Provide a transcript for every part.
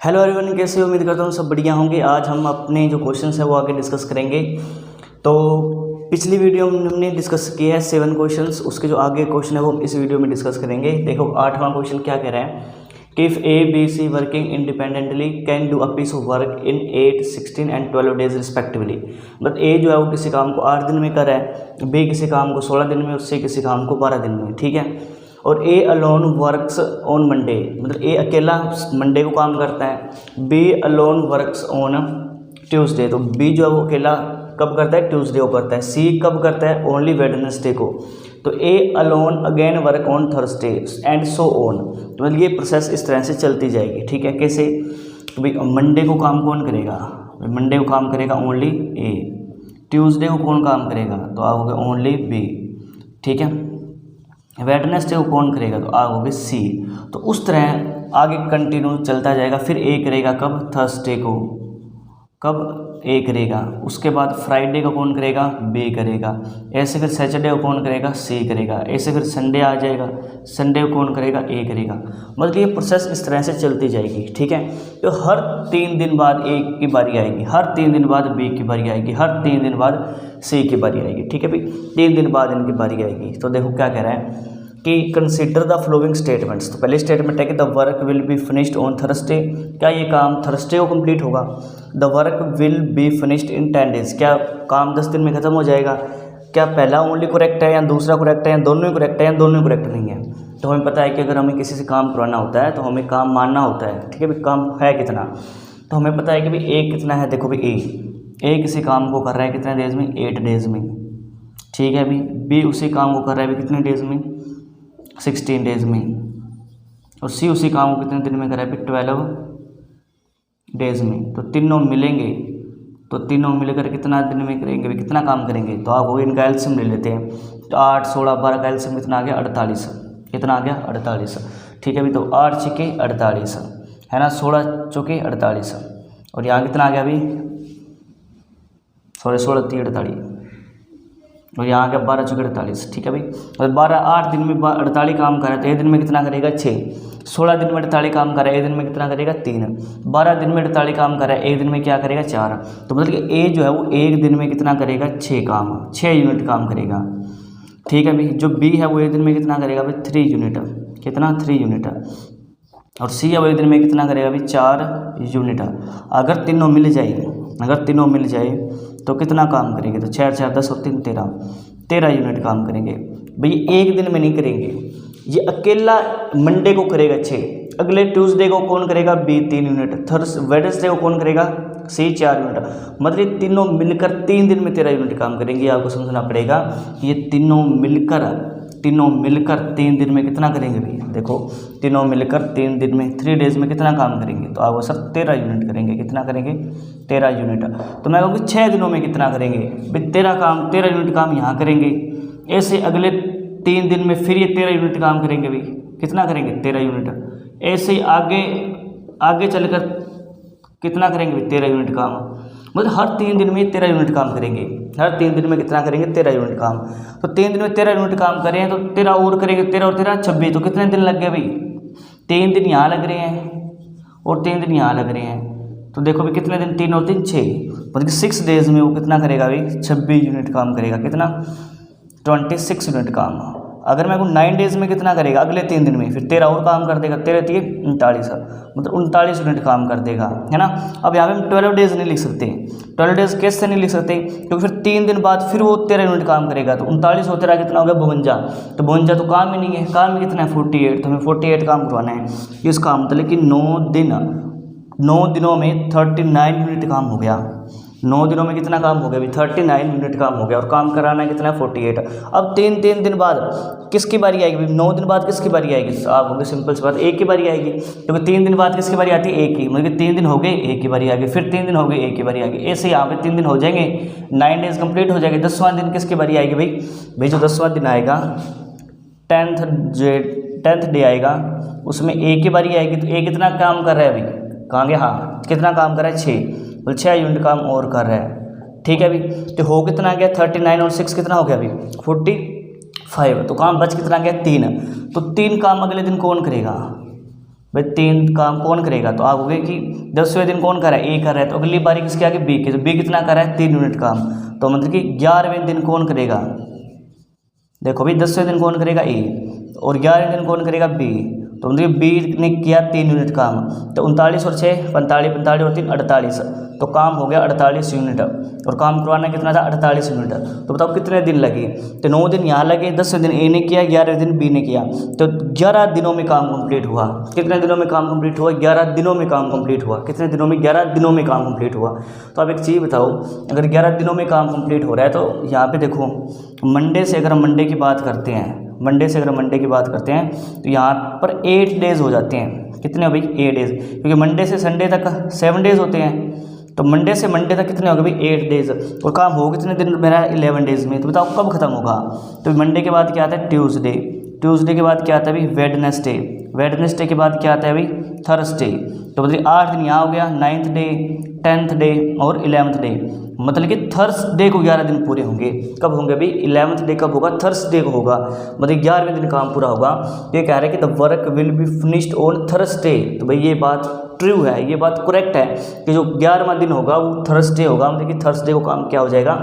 Hello everyone, कैसे हो? उम्मीद करता हूँ सब बढ़िया होंगे। आज हम अपने जो क्वेश्चंस है वो आगे डिस्कस करेंगे। तो पिछली वीडियो में हमने डिस्कस किया है 7 क्वेश्चंस, उसके जो आगे क्वेश्चन है वो हम इस वीडियो में डिस्कस करेंगे। देखो 8वां क्वेश्चन क्या कह रहा है कि if A B C working independently can do a piece of work in 8, 16 and 12 days respectively. मतलब ए जो है वो किसी काम को 8 दिन में कर रहा है, बी किसी काम को 16 दिन में और सी किसी काम को 12 दिन में, ठीक है। और A alone works on Monday, मतलब ए अकेला मंडे को काम करता है, B alone works on Tuesday, तो बी जो है वो अकेला कब करता है? ट्यूसडे को करता है। सी कब करता है? ओनली वेडनेसडे को। तो A alone again work on Thursday and so on. तो मतलब ये प्रोसेस इस तरह से चलती जाएगी, ठीक है। कैसे? तो भाई मंडे को काम कौन करेगा? मंडे को काम करेगा ओनली ए। ट्यूसडे को कौन काम करेगा? तो आप होगे ओनली बी, ठीक है। वेडनेसडे को कौन करेगा? तो आप होगे सी। तो उस तरह आगे कंटिन्यू चलता जाएगा। फिर ए करेगा कब? थर्सडे को। कब? ए करेगा। उसके बाद फ्राइडे को कौन करेगा? बी करेगा। ऐसे फिर सैटरडे को कौन करेगा? सी करेगा। ऐसे फिर संडे आ जाएगा, संडे को कौन करेगा? ए करेगा। मतलब ये प्रोसेस इस तरह से चलती जाएगी, ठीक है। तो हर 3 दिन बाद ए की बारी आएगी, हर 3 दिन बाद बी की बारी आएगी, हर 3 दिन बाद सी की बारी आएगी, ठीक है भाई। 3 दिन बाद इनकी बारी आएगी। तो देखो क्या कह रहा है कि कंसिडर द फ्लोइंग स्टेटमेंट्स। तो पहले स्टेटमेंट है कि the work will be finished on Thursday. क्या ये काम थर्सडे को कंप्लीट होगा? The work will be finished in 10 days. क्या काम 10 दिन में ख़त्म हो जाएगा? क्या पहला ओनली करेक्ट है या दूसरा करेक्ट है या दोनों ही करेक्ट है या दोनों ही करेक्ट नहीं है? तो हमें पता है कि अगर हमें किसी से काम करवाना होता है तो हमें काम मानना होता है, ठीक है भाई। काम है कितना? तो हमें पता है कि भाई ए कितना है। देखो भाई ए किसी काम को कर रहा है कितने डेज में? 8 डेज में, ठीक है भाई। बी उसी काम को कर रहा है भी कितने डेज में? 16 डेज में। और सी उसी काम को कितने दिन में करा है? 12 डेज में। तो तीनों मिलेंगे, तो तीनों मिलकर कितना दिन में करेंगे भाई? कितना काम करेंगे? तो आप वो इनका एल्सियम ले लेते हैं। तो 8, 16, 12 का एल्सियम कितना आ गया? 48। कितना आ गया? 48, ठीक है भाई। तो 8 छिके 48 है ना, 16 चौके 48। और यहाँ कितना आ गया भाई? 16 3 48 और यहाँ क्या? 12 चौके 48, ठीक है भाई। और 8 दिन में 48 काम कर रहा है तो एक दिन में कितना करेगा? 6। 16 दिन में 48 काम कर रहा है, एक दिन में कितना करेगा? 3। 12 दिन में 48 काम कर रहा है, एक दिन में क्या करेगा? 4। तो मतलब कि ए जो है वो एक दिन में कितना करेगा? 6 काम, 6 यूनिट काम करेगा, ठीक है भाई। जो बी है वो एक दिन में कितना करेगा भाई? 3 यूनिट। कितना? 3 यूनिट। और सी है वो एक दिन में कितना करेगा भाई? 4 यूनिट। अगर तीनों मिल जाए तो कितना काम करेंगे? तो 4 4 10 और 3 13 यूनिट काम करेंगे भाई। एक दिन में नहीं करेंगे, ये अकेला मंडे को करेगा 6, अगले ट्यूसडे को कौन करेगा? बी 3 यूनिट, वेडनेसडे को कौन करेगा? सी 4 यूनिट। मतलब ये तीनों मिलकर 3 दिन में 13 यूनिट काम करेंगे। आपको समझना पड़ेगा कि ये तीनों मिलकर 3 दिन में कितना करेंगे भाई? देखो तीनों मिलकर 3 दिन में 3 डेज में कितना काम करेंगे? तो आप सर 13 यूनिट करेंगे। कितना करेंगे? 13 यूनिट। तो मैं कहूँगी 6 दिनों में कितना करेंगे भाई? 13 यूनिट काम यहाँ करेंगे। ऐसे अगले 3 दिन में फिर ये 13 यूनिट काम करेंगे भाई। कितना करेंगे? 13 यूनिट। ऐसे आगे चलकर कितना करेंगे भाई? 13 यूनिट काम। मतलब हर 3 दिन में 13 यूनिट काम करेंगे। हर 3 दिन में कितना करेंगे? 13 यूनिट काम। तो 3 दिन में 13 यूनिट काम करें तो 13 और करेंगे, 13 और 13 26। तो कितने दिन लग गए भाई? 3 दिन यहाँ लग रहे हैं और 3 दिन यहाँ लग रहे हैं। तो देखो भाई कितने दिन? 3 और 3 6, मतलब कि 6 डेज में वो कितना करेगा भाई? 26 यूनिट काम करेगा। कितना? 26 यूनिट काम। अगर मैं 9 डेज में कितना करेगा? अगले 3 दिन में फिर 13 और काम कर देगा, 13 3 39, मतलब 39 यूनिट काम कर देगा, है ना। अब यहाँ पे हम 12 डेज नहीं लिख सकते। 12 डेज कैसे नहीं लिख सकते? क्योंकि फिर 3 दिन बाद फिर वो 13 यूनिट काम करेगा। तो 39 और 13 कितना हो गया? 52। तो 52 तो काम ही नहीं है, काम ही कितना है? 48। तो हमें 48 काम करवाना है। इसका मतलब कि 9 दिनों में 39 यूनिट काम हो गया। 9 दिनों में कितना काम हो गया? 39 यूनिट काम हो गया। और काम कराना है कितना है? 48। अब 3 दिन बाद किसकी बारी आएगी? 9 दिन बाद किसकी बारी आएगी? आप होंगे सिंपल सी बात, एक की बारी आएगी। क्योंकि 3 दिन बाद किसकी बारी आती है? एक की। मतलब 3 दिन हो गए, एक की बारी आ गई, फिर 3 दिन हो गए, एक की बारी आ गई। ऐसे यहाँ पे 3 दिन हो जाएंगे, 9 डेज कंप्लीट हो जाएंगे। 10वां दिन किसकी बारी आएगी भाई? जो 10वां दिन आएगा, 10th डे आएगा, उसमें एक की बारी आएगी। तो एक कितना काम कर रहा है भाई? कहेंगे हाँ कितना काम कर रहा है? 6, 6 यूनिट काम और कर रहा है, ठीक है भाई। तो हो कितना गया? 39 और 6 कितना हो गया भाई? 45। तो काम बच कितना गया? 3। तो 3 काम अगले दिन कौन करेगा? भाई 3 काम कौन करेगा, तो आप हो गए कि 10वें दिन कौन कर रहा है, ए कर रहा है, तो अगली बारी किसके आगे, बी के, तो बी कितना कर रहा है 3 यूनिट काम, तो मतलब कि 11वें दिन कौन करेगा, देखो भाई 10वें दिन कौन करेगा ए, और 11वें दिन कौन करेगा बी, तो मतलब बी ने किया 3 यूनिट काम, तो 39 और 6 45, 45 और 3 48, तो काम हो गया 48 यूनिट, और काम करवाना कितना था 48 यूनिट, तो बताओ कितने दिन लगे, तो 9 दिन यहाँ लगे, 10वें दिन ए ने किया, 11वें दिन बी ने किया, तो 11 दिनों में काम कंप्लीट हुआ। कितने दिनों में काम कंप्लीट हुआ, 11 दिनों में काम कंप्लीट हुआ। कितने दिनों में, 11 दिनों में काम कंप्लीट हुआ। तो आप एक चीज़ बताओ, अगर 11 दिनों में काम कंप्लीट हो रहा है, तो यहाँ पे देखो मंडे से अगर हम मंडे की बात करते हैं, मंडे से अगर मंडे की बात करते हैं, तो यहाँ पर 8 डेज़ हो जाते हैं। कितने हो भाई 8 डेज़, क्योंकि मंडे से संडे तक 7 डेज़ होते हैं, तो मंडे से मंडे तक कितने हो गए भाई 8 डेज़, और काम हो कितने दिन मेरा 11 डेज़ में। तो बताओ कब खत्म होगा, तो मंडे के बाद क्या आता है ट्यूसडे, ट्यूसडे के बाद क्या आता है भाई वेडनेसडे, वेडनेसडे के बाद क्या आता है भाई थर्सडे, तो मतलब 8 दिन यहाँ हो गया, 9th डे 10th डे और 11th डे, मतलब कि थर्सडे को 11 दिन पूरे होंगे। कब होंगे भाई 11th डे कब होगा, थर्सडे को होगा, मतलब 11वें दिन काम पूरा होगा। ये कह रहे हैं कि the work will be finished on Thursday, तो भाई ये बात ट्रू है, ये बात करेक्ट है कि जो 11वां दिन होगा वो थर्सडे होगा, मतलब कि थर्सडे को काम क्या हो जाएगा,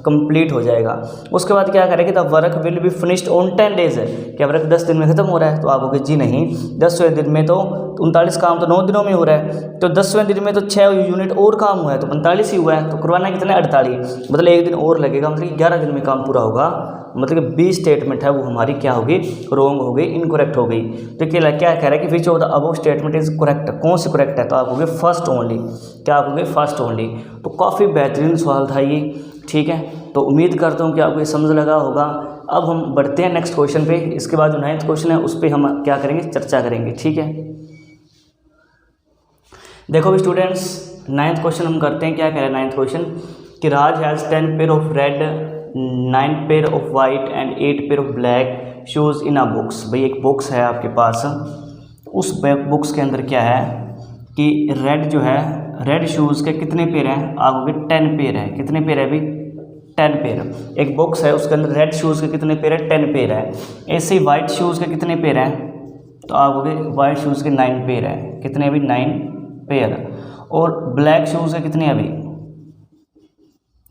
कंप्लीट हो जाएगा। उसके बाद क्या करें कि the work will be finished on 10 days है, क्या वर्क 10 दिन में खत्म हो रहा है, तो आप कहोगे जी नहीं, 10वें दिन में तो 39 काम तो 9 दिनों में हो रहा है, तो 10वें दिन में तो 6 यूनिट और काम हुआ है, तो 45 ही हुआ है, तो करवाना कितना 48, मतलब 1 दिन और लगेगा, मतलब 11 दिन में काम पूरा होगा। मतलब कि बी स्टेटमेंट है वो हमारी क्या होगी, रॉन्ग हो गई, इनकरेक्ट हो गई। तो क्या कह रहा है कि which of the above statement is correct, कौन सी करेक्ट है, तो आप होगे फर्स्ट ओनली, क्या आप होगे फर्स्ट ओनली। तो काफ़ी बेहतरीन सवाल था ये, ठीक है। तो उम्मीद करता हूँ कि आपको ये समझ लगा होगा। अब हम बढ़ते हैं नेक्स्ट क्वेश्चन पे, इसके बाद जो 9th क्वेश्चन है उस पर हम क्या करेंगे, चर्चा करेंगे, ठीक है। देखो भी स्टूडेंट्स 9th क्वेश्चन हम करते हैं, क्या कह रहा है 9th क्वेश्चन कि Raj has 10 pair of red, 9 pair of white and 8 pair of black shoes in a box. भाई एक बुक्स है आपके पास, उस बुक्स के अंदर क्या है कि रेड जो है, रेड शूज़ के कितने पेयर हैं, आपके 10 पेयर है। कितने पेयर है भाई 10 पेयर। एक बॉक्स है उसके अंदर रेड शूज़ के कितने पेयर है, 10 पेयर है। ऐसे ही वाइट शूज़ के कितने पेयर हैं, तो आपके वाइट शूज़ के 9 पेयर है। कितने अभी 9 पेयर। और ब्लैक शूज़ के कितने अभी,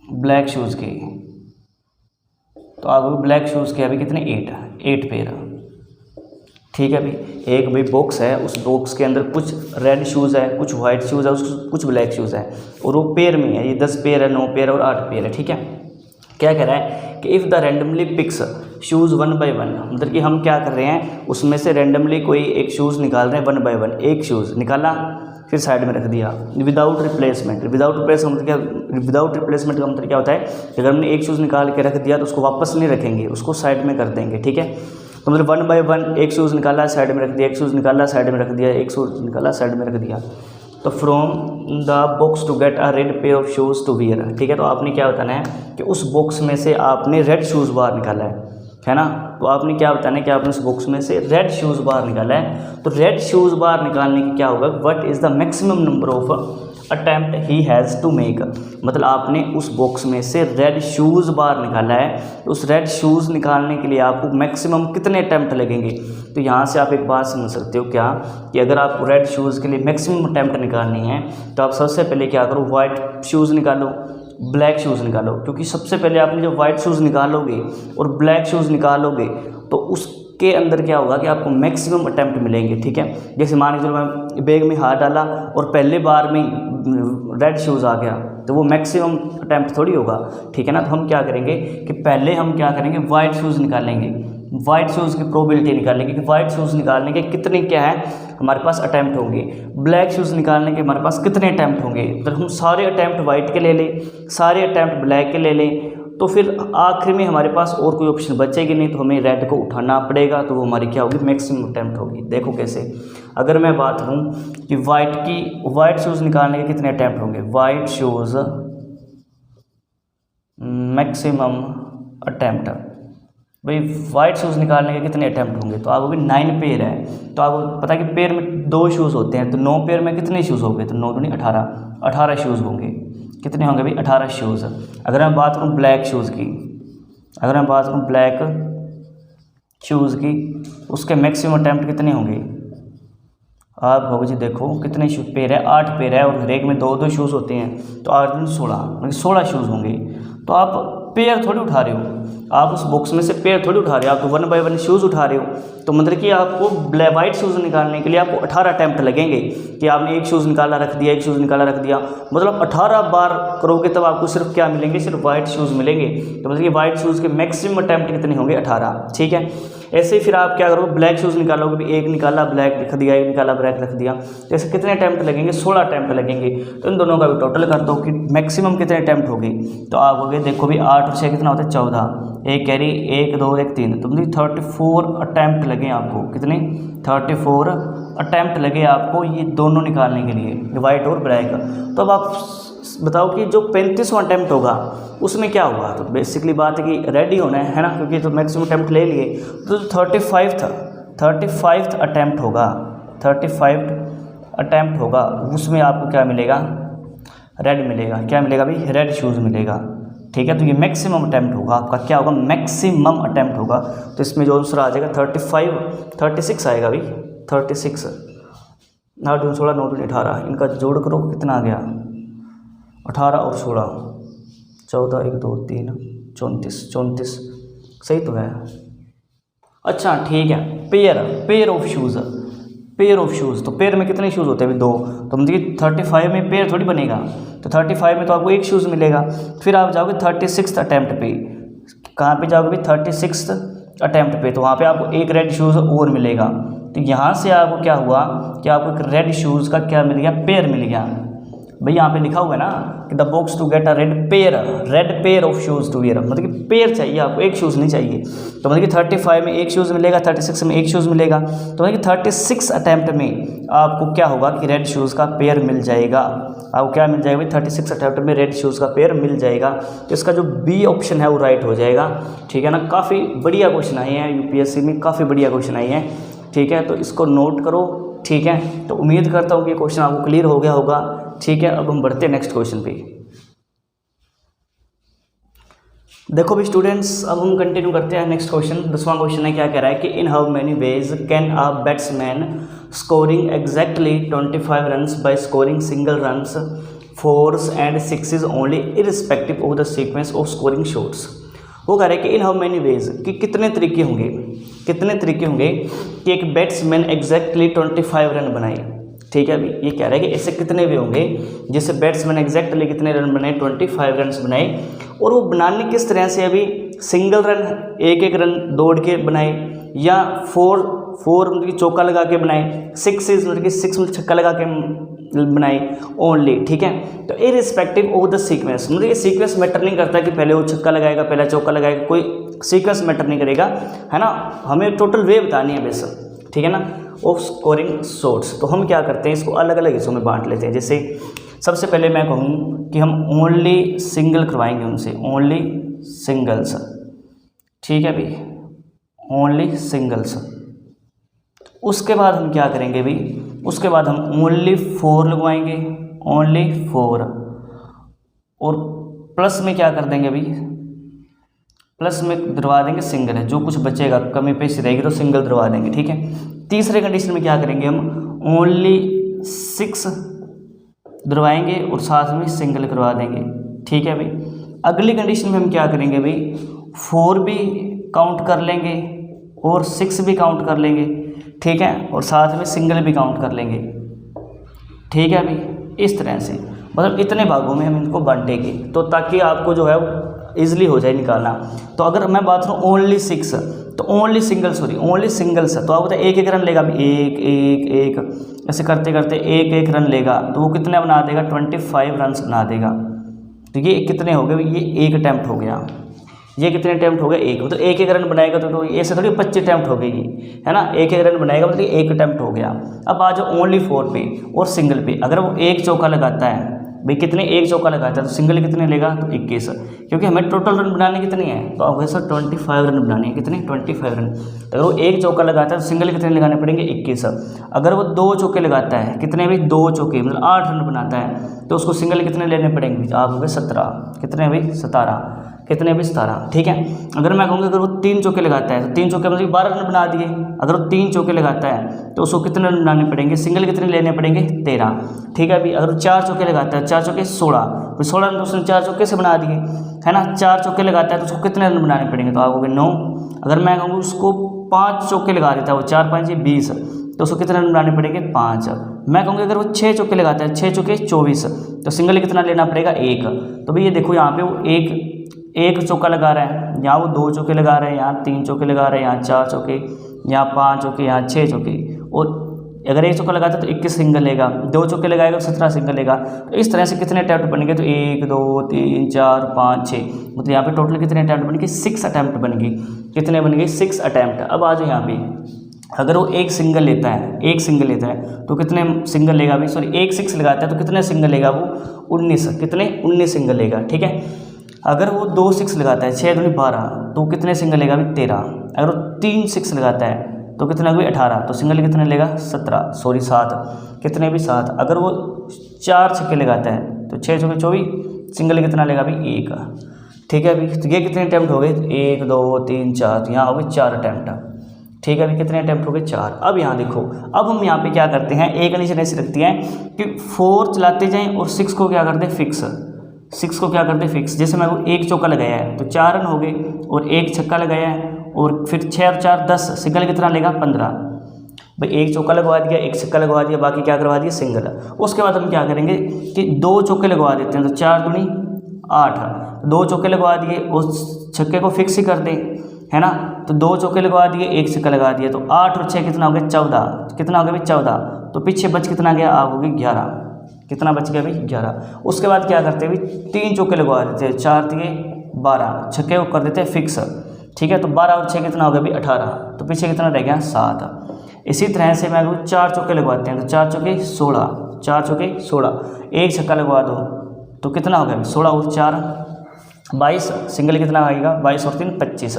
ब्लैक शूज़ के, तो आप ब्लैक शूज़ के अभी कितने 8 पेयर, ठीक है भाई। एक भाई बॉक्स है, उस बॉक्स के अंदर कुछ रेड शूज़ है, कुछ वाइट शूज़ है, कुछ ब्लैक शूज़ है, और वो पेयर में है। ये 10 पेयर है, 9 पेयर और 8 पेयर है, ठीक है। क्या कह रहा है कि if the randomly picks shoes 1 by 1, मतलब कि हम क्या कर रहे हैं, उसमें से रैंडमली कोई एक शूज़ निकाल रहे हैं 1 by 1। एक शूज़ निकाला फिर साइड में रख दिया विदाउट रिप्लेसमेंट। विदाउट रिप्लेसमेंट क्या, विदाउट रिप्लेसमेंट का मतलब क्या होता है कि अगर हमने एक शूज़ निकाल के रख दिया तो उसको वापस नहीं रखेंगे, उसको साइड में कर देंगे, ठीक है। तो मतलब 1 by 1 एक शूज़ निकाला साइड में रख दिया, एक शूज़ निकाला साइड में रख दिया, एक शूज़ निकाला साइड में रख दिया। तो from the box to get a red pair of shoes to wear, ठीक है। तो आपने क्या बताना है कि उस बॉक्स में से आपने रेड शूज़ बाहर निकाला है ना। तो आपने क्या बताना है कि आपने उस बॉक्स में से रेड शूज़ बाहर निकाला है। तो रेड शूज़ बाहर निकालने की क्या होगा, what is the maximum number of attempt he has to make, मतलब आपने उस बॉक्स में से रेड शूज़ बाहर निकाला है, तो उस रेड शूज़ निकालने के लिए आपको मैक्सिमम कितने अटैम्प्ट लगेंगे। तो यहाँ से आप एक बात समझ सकते हो क्या, कि अगर आपको रेड शूज़ के लिए मैक्सिमम अटैम्प्ट निकालनी है तो आप सबसे पहले क्या करो, वाइट शूज़ निकालो, ब्लैक शूज़ निकालो। क्योंकि सबसे पहले आपने जब वाइट शूज़ निकालोगे और ब्लैक शूज़ निकालोगे तो उसके अंदर क्या होगा कि आपको मैक्सिमम अटैम्प्ट मिलेंगे, ठीक है। जैसे मान के चलो मैं बैग में हाथ डाला और पहले बार में रेड शूज़ आ गया, तो वो मैक्सिमम अटैम्प्ट थोड़ी होगा, ठीक है ना। तो हम क्या करेंगे कि पहले हम क्या करेंगे, वाइट शूज़ निकालेंगे, वाइट शूज़ की प्रोबेबिलिटी निकालेंगे कि वाइट शूज़ निकालने के कितने क्या है हमारे पास अटैम्प्ट होंगे, ब्लैक शूज़ निकालने के हमारे पास कितने अटैम्प्ट होंगे। तो हम सारे अटैम्प्ट वाइट के ले लें, सारे अटैम्प्ट ब्लैक के ले लें, तो फिर आखिर में हमारे पास और कोई ऑप्शन बचेगी नहीं, तो हमें रेड को उठाना पड़ेगा, तो वो हमारी क्या होगी, मैक्सिमम अटैम्प्ट होगी। देखो कैसे, अगर मैं बात करूँ कि वाइट शूज़ निकालने के कितने अटैम्प्ट होंगे, वाइट शूज़ मैक्सिमम अटैम्प्ट, भाई वाइट शूज़ निकालने के कितने अटैम्प्ट होंगे, तो आपको 9 पेयर है। तो आपको पता है कि पेयर में 2 शूज़ होते हैं, तो 9 पेयर में कितने शूज़ होंगे, तो 9 दूनी 18 शूज़ होंगे। कितने होंगे भाई 18 शूज़। अगर मैं बात करूँ ब्लैक शूज़ की, अगर मैं बात करूँ ब्लैक शूज़ की, उसके मैक्सिमम अटैम्प्ट कितने होंगे, आप होगा जी देखो कितने शूज पेयर है, 8 पेयर है और हर एक में 2-2 शूज़ होते हैं, तो 8 दूनी 16, मतलब 16 शूज़ होंगे। तो आप पेयर थोड़ी उठा रहे हो, आप उस बॉक्स में से पेयर थोड़ी उठा रहे हो, आप तो 1 बाय 1 शूज़ उठा रहे हो। तो मतलब कि आपको वाइट शूज़ निकालने के लिए आपको 18 अटैम्प्ट लगेंगे कि आपने एक शूज़ निकाला रख दिया, एक शूज़ निकाला रख दिया, मतलब 18 बार करोगे तब आपको सिर्फ क्या मिलेंगे, सिर्फ वाइट शूज़ मिलेंगे। तो मतलब कि वाइट शूज़ के मैक्सिमम अटैम्प्ट कितने होंगे, 18, ठीक है। ऐसे ही फिर आप क्या करोगे, ब्लैक शूज़ निकालोगे, भी एक निकाला ब्लैक रख दिया, एक निकाला ब्लैक रख दिया, तो ऐसे कितने अटैम्प्ट लगेंगे, 16 अटैम्प्ट लगेंगे। तो इन दोनों का भी टोटल कर दो कि मैक्सिमम कितने अटैम्प्ट होगी। तो आप हो गए देखो भी 8 और 6 कितना होता है, 14, एक कैरी, 1 2 1 3, तो मतलब 34 अटैम्प्ट लगे आपको, कितने, 34 अटैम्प्ट लगे आपको ये दोनों निकालने के लिए, वाइट और ब्लैक। तो अब आप बताओ कि जो 35वां अटैम्प्ट होगा उसमें क्या हुआ। तो बेसिकली बात है कि रेडी होना है ना, क्योंकि तो मैक्सिमम अटैम्प्ट ले लिए, तो 35th अटैम्प्ट होगा, 35 अटैम्प्ट होगा, उसमें आपको क्या मिलेगा, रेड मिलेगा। क्या मिलेगा भाई, रेड शूज़ मिलेगा, ठीक है। तो ये मैक्सिमम अटैम्प्ट होगा आपका, क्या होगा, मैक्सिमम अटैम्प्ट होगा। तो इसमें जो आंसर आ जाएगा 36 आएगा भाई, 36, 8 दूनी 16, 9 दूनी 18, इनका जोड़ करो कितना आ गया, 18 और 16, 14, 1 2 3, 34, सही तो है। अच्छा ठीक है, पेयर ऑफ शूज़, तो पेयर में कितने शूज़ होते हैं अभी, 2, तो मतलब 35 में पेयर थोड़ी बनेगा, तो 35 में तो आपको एक शूज़ मिलेगा। फिर आप जाओगे 36th अटैम्प्ट पे, कहाँ पे जाओगे भाई, 36th अटैम्प्ट पे, तो वहाँ पे आपको एक रेड शूज़ और मिलेगा। तो यहाँ से आपको क्या हुआ कि आपको एक रेड शूज़ का क्या मिल गया, पेयर मिल गया। भाई यहाँ पे लिखा हुआ है ना कि the box to get a red pair of shoes to wear, मतलब कि पेयर चाहिए आपको, एक शूज़ नहीं चाहिए। तो मतलब कि 35 में एक शूज़ मिलेगा, 36 में एक शूज़ मिलेगा, तो मतलब कि 36 अटैम्प्ट में आपको क्या होगा कि रेड शूज़ का पेयर मिल जाएगा। आपको क्या मिल जाएगा भाई, 36 अटैम्प्ट में रेड शूज़ का पेयर मिल जाएगा। तो इसका जो बी ऑप्शन है वो राइट हो जाएगा, ठीक है ना। काफ़ी बढ़िया क्वेश्चन आए हैं यूपीएससी में, काफ़ी बढ़िया क्वेश्चन आए हैं, ठीक है। तो इसको नोट करो, ठीक है। तो उम्मीद करता हूँ कि ये क्वेश्चन आपको क्लियर हो गया होगा, ठीक है। अब हम बढ़ते हैं नेक्स्ट क्वेश्चन पे। देखो भी स्टूडेंट्स, अब हम कंटिन्यू करते हैं नेक्स्ट क्वेश्चन। 10वां क्वेश्चन है, क्या कह रहा है कि in how many ways can a batsman scoring exactly 25 runs by scoring single runs, fours and sixes only irrespective of the sequence of scoring shots. वो कह रहा है कि इन हाउ मैनी वेज, कि कितने तरीके होंगे कि एक बैट्समैन एग्जैक्टली 25 रन बनाए, ठीक है। अभी ये कह रहा है कि ऐसे कितने वे होंगे जिससे बैट्समैन एग्जैक्टली कितने रन बनाए, 25 रन बनाए। और वो बनाने किस तरह से, अभी सिंगल रन एक रन दौड़ के बनाए, या फोर मतलब कि चौका लगा के बनाए, सिक्सेस मतलब कि 6 में छक्का लगा के बनाए ओनली, ठीक है। तो इररिस्पेक्टिव ऑफ द सीक्वेंस, मतलब ये सीक्वेंस मैटर नहीं करता कि पहले वो छक्का लगाएगा पहले चौका लगाएगा, कोई सीक्वेंस मैटर नहीं करेगा, है ना। हमें टोटल वे बतानी है बस, ठीक है ना, ऑफ स्कोरिंग शॉट्स। तो हम क्या करते हैं, इसको अलग अलग हिस्सों में बांट लेते हैं। जैसे सबसे पहले मैं कहूँ कि हम ओनली सिंगल करवाएंगे उनसे, ओनली सिंगल्स, ठीक है भाई, ओनली सिंगल्स। उसके बाद हम क्या करेंगे भाई, उसके बाद हम ओनली 4 लगवाएंगे, ओनली 4, और प्लस में क्या कर देंगे भाई, प्लस में दरवा देंगे सिंगल है, जो कुछ बचेगा कमी पेशी रहेगी तो सिंगल दरवा देंगे, ठीक है। तीसरे कंडीशन में क्या करेंगे, हम ओनली 6 दरवाएंगे और साथ में सिंगल करवा देंगे, ठीक है भाई। अगली कंडीशन में हम क्या करेंगे भाई, 4 भी काउंट कर लेंगे और 6 भी काउंट कर लेंगे, ठीक है, और साथ में सिंगल भी काउंट कर लेंगे, ठीक है भाई। इस तरह से मतलब इतने भागों में हम इनको बांटेंगे, तो ताकि आपको जो है वो ईजिली हो जाए निकालना। तो अगर मैं बात करूँ ओनली 6, तो ओनली सिंगल्स तो आप बताए एक रन लेगा, एक ऐसे करते करते एक रन लेगा, तो वो कितने बना देगा, 25 रन बना देगा। तो ये कितने हो गए, ये एक अटैम्प्ट हो गया, ये कितने अटैम्प्ट हो गए, एक। तो एक रन बनाएगा तो ऐसे थोड़ी 25 अटैम्प्ट हो गई, है ना। एक रन बनाएगा मतलब एक अटैम्प्ट हो गया। अब आ जाओ ओनली 4 पे और सिंगल पे। अगर वो एक चौका लगाता है भाई, कितने, एक चौका लगाता है, तो सिंगल कितने लेगा, तो 21, क्योंकि हमें टोटल रन बनाने कितने हैं, तो अब सर 25 रन बनाने हैं, कितने, 25 रन। तो अगर वो एक चौका लगाता है तो सिंगल कितने लगाने पड़ेंगे, 21। अगर वो 2 चौके लगाता है, कितने भाई, 2 चौके मतलब 8 रन बनाता है, तो उसको सिंगल कितने लेने पड़ेंगे, आप हो गए 17, कितने भाई 17, कितने भी 17, ठीक है। अगर मैं कहूँगा अगर वो 3 चौके लगाता है तो 3 चौके मतलब 12 रन बना दिए। अगर वो 3 चौके लगाता है तो उसको कितने रन बनाने पड़ेंगे, सिंगल कितने लेने पड़ेंगे, 13, ठीक है अभी। अगर वो 4 चौके लगाता है, 4 चौके 16, तो 16 रन उसने 4 चौके से बना दिए, है ना। 4 चौके लगाता है तो उसको कितने रन बनाने पड़ेंगे, तो आप हो गए 9। अगर मैं कहूँगा उसको 5 चौके लगा देता है, वो 4 5 20, तो उसको कितने रन बनाने पड़ेंगे, 5। मैं कहूँगा अगर वो 6 चौके लगाता है, 6 चौके 24, तो सिंगल कितना लेना पड़ेगा, 1। तो भाई ये देखो यहाँ पे वो एक चौका लगा रहा है, यहाँ वो 2 चौके लगा रहे हैं, यहाँ 3 चौके लगा रहे हैं, यहाँ 4 चौके, यहाँ 5 चौके, यहाँ 6 चौके। और अगर 1 चौका लगाता है तो 21 सिंगल लेगा, 2 चौके लगाएगा तो 17 सिंगल लेगा। तो इस तरह से कितने अटैम्प्ट बन गए, तो 1 2 3 4 5 6, मतलब यहाँ पे टोटल कितने अटैम्प्ट बन गए, 6 अटैम्प्ट बन गए। कितने बन गए, 6 अटैम्प्ट। अब आ जाओ यहाँ पे, अगर वो एक सिंगल लेता है तो कितने सिंगल लेगा भाई, सॉरी 1 6 लगाता है तो कितने सिंगल लेगा वो, 19, कितने 19 सिंगल लेगा, ठीक है। अगर वो 2 6 लगाता है, 6 दूनी 12, तो कितने सिंगल लेगा भाई, 13। अगर वो 3 6 लगाता है तो कितना भाई 18, तो सिंगल कितने लेगा, 7, कितने भी 7। अगर वो 4 छक्के लगाता है तो 6 चौके 24, सिंगल कितना लेगा भाई, 1, ठीक है अभी। तो ये कितने अटैम्प्ट हो गए, 1 2 3 4, यहाँ हो गए 4 अटैम्प्ट, ठीक है अभी। कितने अटैम्प्ट हो गए, 4। अब यहाँ देखो, अब हम यहाँ पे क्या करते हैं, एक कंडीशन ऐसी रखती है कि 4 चलाते जाएं और 6 को क्या करते हैं, फिक्स। 6 को क्या करते हैं, फिक्स। जैसे मैं वो 1 चौका लगाया है तो 4 रन हो गए, और 1 छक्का लगाया है, और फिर 6 और 4 10, सिंगल कितना लेगा, 15। भाई 1 चौका लगवा दिया, 1 छक्का लगवा दिया, बाकी क्या करवा दिया, सिंगल। उसके बाद हम क्या करेंगे कि 2 चौके लगवा देते हैं, तो 4 दूनी 8, 2 चौके लगवा दिए, उस छक्के को फिक्स ही कर दें, है ना। तो 2 चौके लगवा दिए, 1 छक्का लगा दिया, तो 8 और 6 कितना हो गया, 14। कितना हो गया भाई, 14। तो पीछे बच कितना गया, आप हो गई 11। कितना बच गया भाई, 11। उसके बाद क्या करते हैं भाई, 3 चौके लगवा देते हैं, 4 3 12, छक्के को कर देते हैं फिक्स, ठीक है। तो 12 और 6 कितना हो गया भाई, 18। तो पीछे कितना रह गया, 7। इसी तरह से मैं 4 चौके लगवाते हैं, तो 4 चौके 16, 4 चौके 16, 1 छक्का लगवा दो तो कितना हो गया, 16 और 4 22, सिंगल कितना आएगा, 22 और 3 25।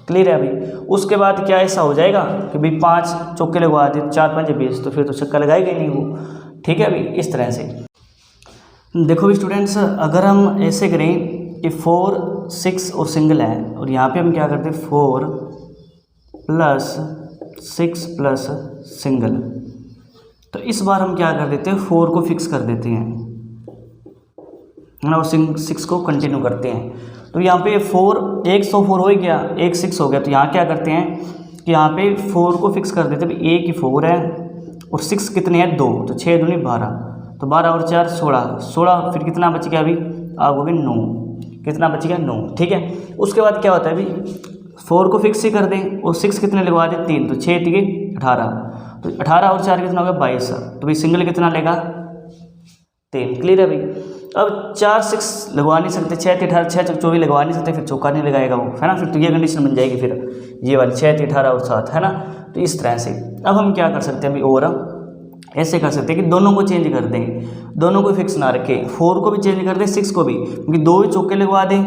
क्लियर है अभी। उसके बाद क्या ऐसा हो जाएगा कि भाई 5 चौके लगवा दे, 4 5 20, तो फिर तो छक्का लगाएगा ही नहीं वो, ठीक है अभी। इस तरह से देखो भी स्टूडेंट्स, अगर हम ऐसे करें कि 4 6 और सिंगल है, और यहाँ पे हम क्या करते हैं 4 + 6 + सिंगल, तो इस बार हम क्या कर देते हैं, 4 को फिक्स कर देते हैं, है ना, और 6 को कंटिन्यू करते हैं। तो यहाँ पे 4 1 104 हो गया, 1 6 हो गया, तो यहाँ क्या करते हैं कि यहाँ पे 4 को फिक्स कर देते हैं। भाई 1 ही 4 है और 6 कितने हैं, 2, तो 6 दूनी 12, तो 12 और 4 16, फिर कितना बच गया अभी, आप हो गए 9। कितना बच गया, 9, ठीक है। उसके बाद क्या होता है अभी, 4 को फिक्स ही कर दें, और 6 कितने लगवा दें, 3, तो 6 3 18, तो 18 और 4 कितना हो गया, 22। तो भाई सिंगल कितना लेगा, 3। क्लियर है भाई। अब 4 6 लगवा नहीं सकते, 6 3 18, 6 24 लगवा नहीं सकते, फिर चौका नहीं लगाएगा वो, है ना। फिर तो ये कंडीशन बन जाएगी, फिर ये वाली 6 3 18 और 7, है ना। तो इस तरह से अब हम क्या कर सकते हैं अभी, और ऐसे कर सकते हैं कि दोनों को चेंज कर दें, दोनों को फिक्स ना रखें, 4 को भी चेंज कर दें, 6 को भी, क्योंकि 2 ही चौके लगवा दें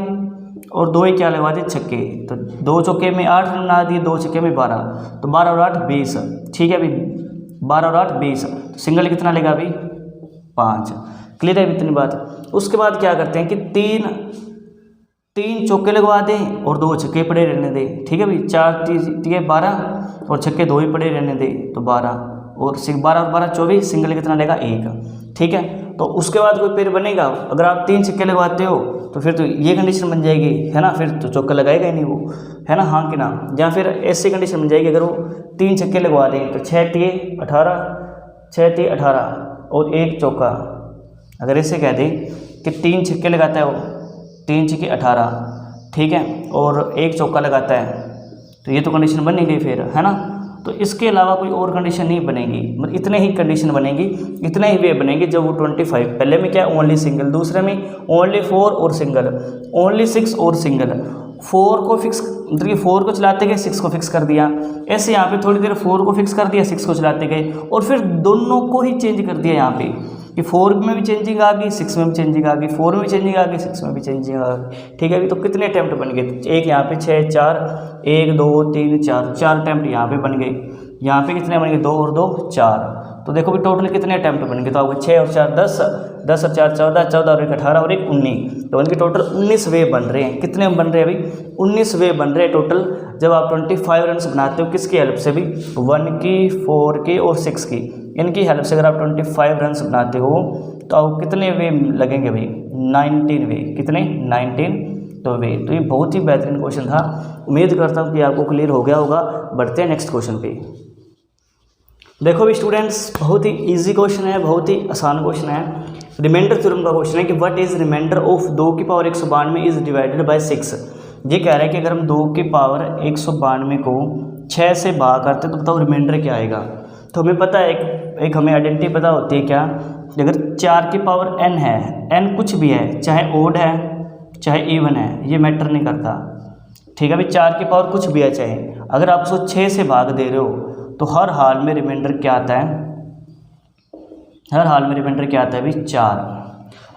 और 2 ही क्या लगवा दें, छक्के। तो 2 चौके में 8 रन बना दिए, 2 छक्के में 12, तो 12 और 8 20, ठीक है भाई। 12 और 8 20, तो सिंगल कितना लेगा अभी, 5। क्लियर है इतनी बात। उसके बाद क्या करते हैं कि 3 चौके लगवा दें और 2 छक्के पड़े रहने दें, ठीक है भाई। 4 3 12 और छक्के 2 ही पड़े रहने दें, तो 12 और 12 24, सिंगल कितना लेगा, 1, ठीक है। तो उसके बाद कोई पेयर बनेगा, अगर आप 3 छक्के लगवाते हो तो फिर तो ये कंडीशन बन जाएगी, है ना, फिर तो चौका लगाएगा ही नहीं वो, है ना, हाँ कि ना। या फिर ऐसी कंडीशन बन जाएगी, अगर वो 3 छक्के लगवा दें तो 6 3 18, 6 3 18 और 1 चौका। अगर ऐसे कह दें कि 3 छक्के लगाता है वो, 3 छक्के 18, ठीक है, और 1 चौका लगाता है, तो ये तो कंडीशन बन नहीं गई फिर, है ना। तो इसके अलावा कोई और कंडीशन नहीं बनेगी, मतलब इतने ही कंडीशन बनेगी, इतने ही वे बनेंगे जब वो 25। पहले में क्या, ओनली सिंगल, दूसरे में ओनली 4 और सिंगल, ओनली 6 और सिंगल। 4 को फिक्स, मतलब कि 4 को चलाते गए, 6 को फिक्स कर दिया। ऐसे यहाँ पे थोड़ी देर 4 को फिक्स कर दिया, 6 को चलाते गए, और फिर दोनों को ही चेंज कर दिया यहाँ पे कि 4 में भी चेंजिंग आ गई, 6 में भी चेंजिंग आ गई, 4 में भी चेंजिंग आ गई, 6 में भी चेंजिंग आ गई, ठीक है। अभी तो कितने अटैम्प्ट बन गए, एक यहाँ पे 6 4 1 2 3 4 अटैम्प्ट यहाँ पे बन गए। यहाँ पे कितने बन गए, 2 और 2 4। तो देखो भी टोटल कितने अटैम्प्ट बन गए, तो आपको 6 और 4 10, 10 और 4 14, 14 और 1 18 और 1 19, तो इनके टोटल 19 वे बन रहे हैं। कितने बन रहे हैं अभी? 19 वे बन रहे हैं टोटल। जब आप 25 रन्स बनाते हो किसकी हेल्प से भी? 1 की, 4 की और 6 की, इनकी हेल्प से अगर आप 25 रन्स बनाते हो तो आपको कितने वे लगेंगे भाई? 19 वे। कितने? 19 तो वे। तो ये बहुत ही बेहतरीन क्वेश्चन था। उम्मीद करता हूँ कि आपको क्लियर हो गया होगा। बढ़ते हैं नेक्स्ट क्वेश्चन पे। देखो भी स्टूडेंट्स, बहुत ही इजी क्वेश्चन है, बहुत ही आसान क्वेश्चन है। रिमाइंडर थ्योरम का क्वेश्चन है कि व्हाट इज रिमाइंडर ऑफ 2 की पावर 192 इज डिवाइडेड बाय 6। ये कह रहा है कि अगर हम 2 की पावर 192 को 6 से भाग करते तो बताओ रिमाइंडर क्या आएगा। तो हमें पता है, एक हमें आइडेंटिटी पता होती है क्या, अगर 4 की पावर n है, n कुछ भी है, चाहे ओड है चाहे इवन है, ये मैटर नहीं करता। ठीक है भाई, 4 की पावर कुछ भी है, चाहे अगर आप उसको 6 से भाग दे रहे हो तो हर हाल में रिमाइंडर क्या आता है? हर हाल में रिमाइंडर क्या आता है भाई? 4।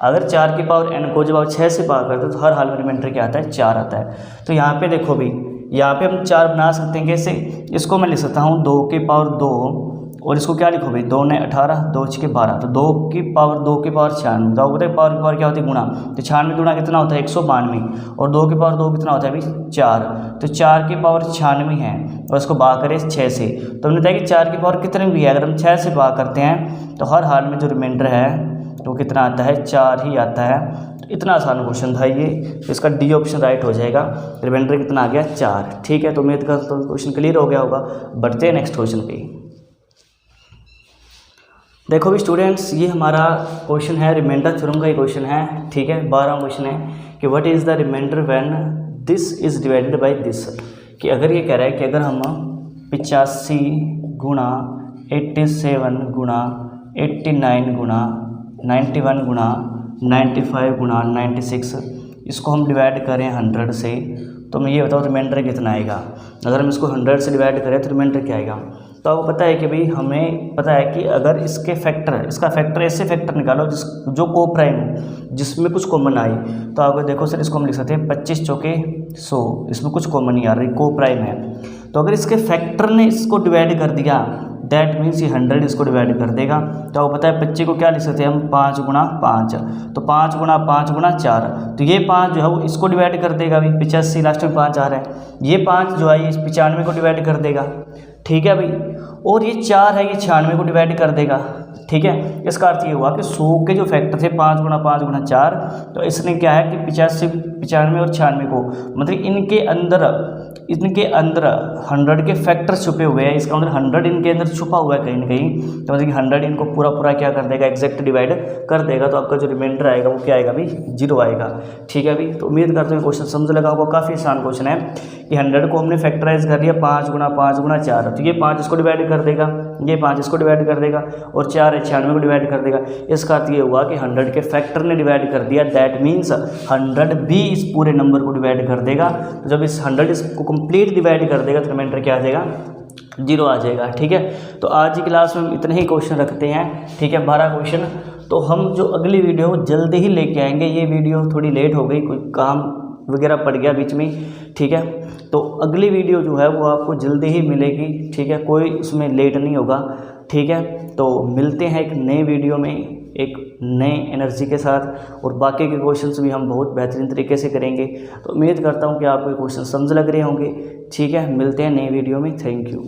अगर 4 की पावर n को जब आप 6 से भाग करते हो तो हर हाल में रिमाइंडर क्या आता है? 4 आता है। तो यहाँ पे देखो भी, यहाँ पे हम 4 बना सकते हैं कैसे? इसको मैं लिख सकता हूँ 2 की पावर 2 और इसको क्या लिखो भाई? 2 ने 18, 2 6 12, तो 2 की पावर 96। तो बताओ पावर की पावर क्या होती है? गुणा। तो 96 गुणा कितना होता है? 192। और 2 की पावर 2 कितना होता है भाई? 4। तो 4 की पावर 96 है और इसको भाग करें 6 से, तो हमने बताया कि 4 की पावर कितनी भी है, अगर हम 6 से भाग करते हैं तो हर हाल में जो रिमाइंडर है तो कितना आता है? 4 ही आता है। तो इतना आसान क्वेश्चन था ये, तो इसका डी ऑप्शन राइट हो जाएगा। रिमाइंडर कितना आ गया? 4। ठीक है, तो उम्मीद करता हूँ क्वेश्चन क्लियर हो गया होगा। बढ़ते हैं नेक्स्ट क्वेश्चन पे। देखो भी स्टूडेंट्स, ये हमारा क्वेश्चन है, रिमाइंडर थ्योरम का ही क्वेश्चन है। ठीक है, 12वां क्वेश्चन है कि what is the remainder when this is divided by this. कि अगर ये कह रहा है कि अगर हम 85 गुणा 87 गुणा 89 गुणा 91 गुणा 95 गुणा 96 इसको हम डिवाइड करें 100 से, तो मैं ये बताऊँ रिमाइंडर कितना आएगा। अगर हम इसको 100 से डिवाइड करें तो रिमाइंडर क्या आएगा? तो आपको पता है कि भाई, हमें पता है कि अगर इसके फैक्टर, इसका फैक्टर ऐसे फैक्टर निकालो जो को प्राइम हो, जिसमें कुछ कॉमन आई। तो आपको देखो सर, इसको हम लिख सकते हैं 25 चौके 100, इसमें कुछ कॉमन नहीं आ रही, को प्राइम है। तो अगर इसके फैक्टर ने इसको डिवाइड कर दिया, दैट मीन्स ये 100 इसको डिवाइड कर देगा। तो आपको पता है 25 को क्या लिख सकते हैं हम? 5 गुणा 5, तो 5 गुणा 5 गुणा 4, तो ये 5 जो है वो इसको डिवाइड कर देगा भाई। 85 लास्ट में 5 आ रहा है, ये 5 जो है ये 95 को डिवाइड कर देगा। ठीक है भाई, और ये 4 है, ये 96 को डिवाइड कर देगा। ठीक है, इसका अर्थ ये हुआ कि 100 के जो फैक्टर थे 5 गुणा 5 गुणा 4, तो इसने क्या है कि 85 95 और 96 को, मतलब इनके अंदर 100 के फैक्टर छुपे हुए हैं। इसका मतलब 100 इनके अंदर छुपा हुआ है कहीं ना कहीं, तो मतलब कि 100 इनको पूरा क्या कर देगा? एग्जैक्ट डिवाइड कर देगा। तो आपका जो रिमाइंडर आएगा वो क्या आएगा भाई? 0 आएगा। ठीक है भाई, तो उम्मीद करते हैं क्वेश्चन समझ लगा होगा। काफ़ी आसान क्वेश्चन है कि 100 को हमने फैक्टराइज कर लिया 5 गुणा 5 गुणा 4, तो ये 5 इसको डिवाइड कर देगा, ये 5 इसको डिवाइड कर देगा, और 4 96 को डिवाइड कर देगा। इसका अर्थ ये हुआ कि 100 के फैक्टर ने डिवाइड कर दिया, दैट मीन्स 100 भी इस पूरे नंबर को डिवाइड कर देगा। तो जब इस 100 इसको कंप्लीट डिवाइड कर देगा तो रिमाइंडर क्या आ जाएगा? 0 आ जाएगा। ठीक है, तो आज की क्लास में हम इतने ही क्वेश्चन रखते हैं। ठीक है, 12 क्वेश्चन। तो हम जो अगली वीडियो जल्दी ही लेके आएंगे। ये वीडियो थोड़ी लेट हो गई, कोई काम वगैरह पड़ गया बीच में। ठीक है, तो अगली वीडियो जो है वो आपको जल्दी ही मिलेगी। ठीक है, कोई उसमें लेट नहीं होगा। ठीक है, तो मिलते हैं एक नए वीडियो में एक नए एनर्जी के साथ, और बाकी के क्वेश्चंस भी हम बहुत बेहतरीन तरीके से करेंगे। तो उम्मीद करता हूँ कि आपको क्वेश्चन समझ लग रहे होंगे। ठीक है, मिलते हैं नए वीडियो में। Thank you.